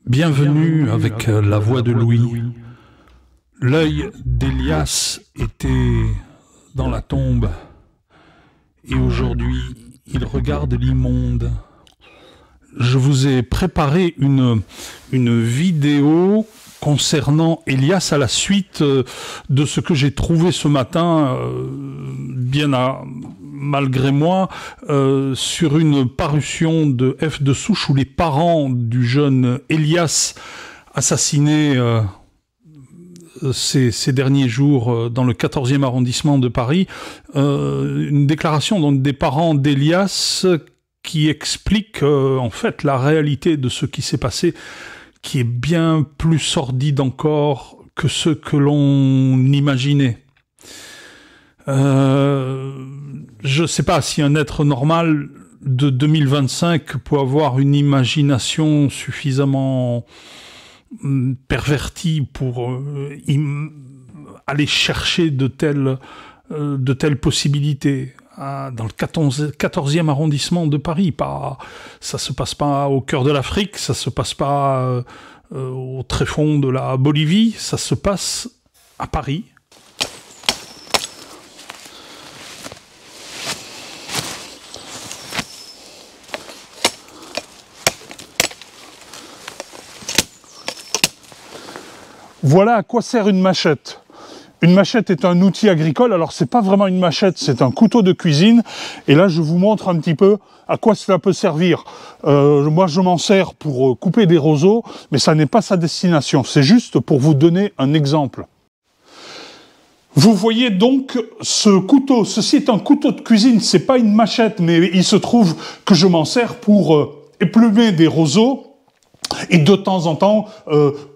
Bienvenue avec la voix de Louis. L'œil d'Élias était dans la tombe et aujourd'hui il regarde l'immonde. Je vous ai préparé une vidéo concernant Élias à la suite de ce que j'ai trouvé ce matin, malgré moi, sur une parution de F de Souche où les parents du jeune Élias assassiné ces derniers jours dans le 14e arrondissement de Paris, une déclaration donc, des parents d'Élias qui explique en fait la réalité de ce qui s'est passé, qui est bien plus sordide encore que ce que l'on imaginait. Je ne sais pas si un être normal de 2025 peut avoir une imagination suffisamment pervertie pour aller chercher de telles possibilités. Dans le 14e arrondissement de Paris. Ça se passe pas au cœur de l'Afrique, ça se passe pas au tréfonds de la Bolivie, ça se passe à Paris. Voilà à quoi sert une machette. Une machette est un outil agricole, alors c'est pas vraiment une machette, c'est un couteau de cuisine, et là je vous montre un petit peu à quoi cela peut servir. Moi je m'en sers pour couper des roseaux, mais ça n'est pas sa destination, c'est juste pour vous donner un exemple. Vous voyez donc ce couteau, ceci est un couteau de cuisine, c'est pas une machette, mais il se trouve que je m'en sers pour éplumer des roseaux, et de temps en temps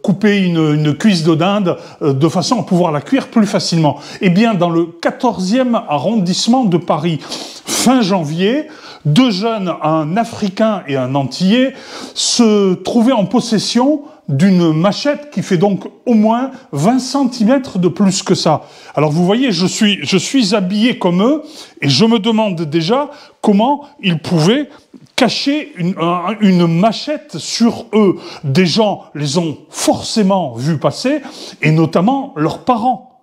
couper une cuisse de dinde de façon à pouvoir la cuire plus facilement. Eh bien, dans le 14e arrondissement de Paris, fin janvier, deux jeunes, un Africain et un Antillais, se trouvaient en possession d'une machette qui fait donc au moins 20 cm de plus que ça. Alors vous voyez, je suis habillé comme eux, et je me demande déjà comment ils pouvaient cacher une machette sur eux. Des gens les ont forcément vus passer, et notamment leurs parents.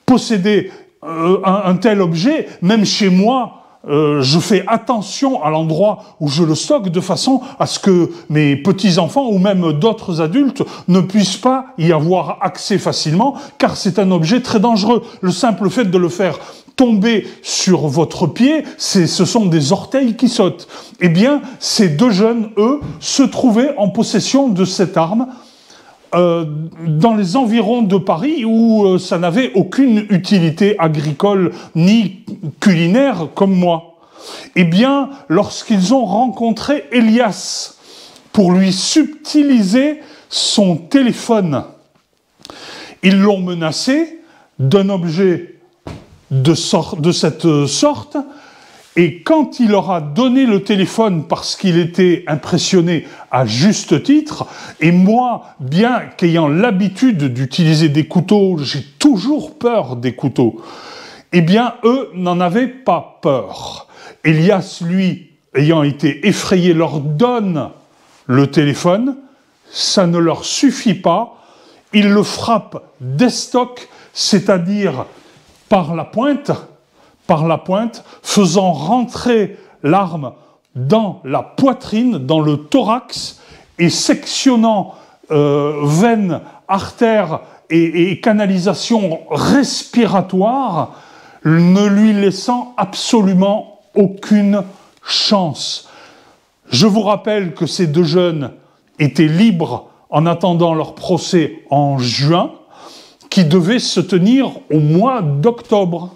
Posséder un tel objet, même chez moi, je fais attention à l'endroit où je le stocke de façon à ce que mes petits-enfants ou même d'autres adultes ne puissent pas y avoir accès facilement, car c'est un objet très dangereux. Le simple fait de le faire tomber sur votre pied, ce sont des orteils qui sautent. Eh bien, ces deux jeunes, eux, se trouvaient en possession de cette arme dans les environs de Paris où ça n'avait aucune utilité agricole ni culinaire comme moi. Eh bien, lorsqu'ils ont rencontré Élias pour lui subtiliser son téléphone, ils l'ont menacé d'un objet de cette sorte, et quand il leur a donné le téléphone parce qu'il était impressionné à juste titre, et moi, bien qu'ayant l'habitude d'utiliser des couteaux, j'ai toujours peur des couteaux, eh bien, eux n'en avaient pas peur. Élias, lui, ayant été effrayé, leur donne le téléphone, ça ne leur suffit pas, il le frappe d'estoc, c'est-à-dire par la pointe, faisant rentrer l'arme dans la poitrine, dans le thorax, et sectionnant veines, artères et canalisations respiratoires, ne lui laissant absolument aucune chance. Je vous rappelle que ces deux jeunes étaient libres en attendant leur procès en juin, qui devait se tenir au mois d'octobre.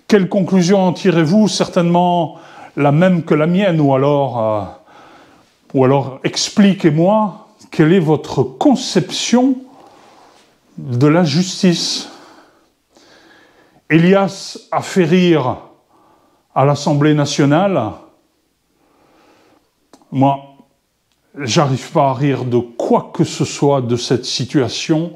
Quelle conclusion en tirez-vous? Certainement la même que la mienne, ou alors expliquez-moi quelle est votre conception de la justice. Élias a fait rire à l'Assemblée nationale. Moi, j'arrive pas à rire de quoi que ce soit de cette situation.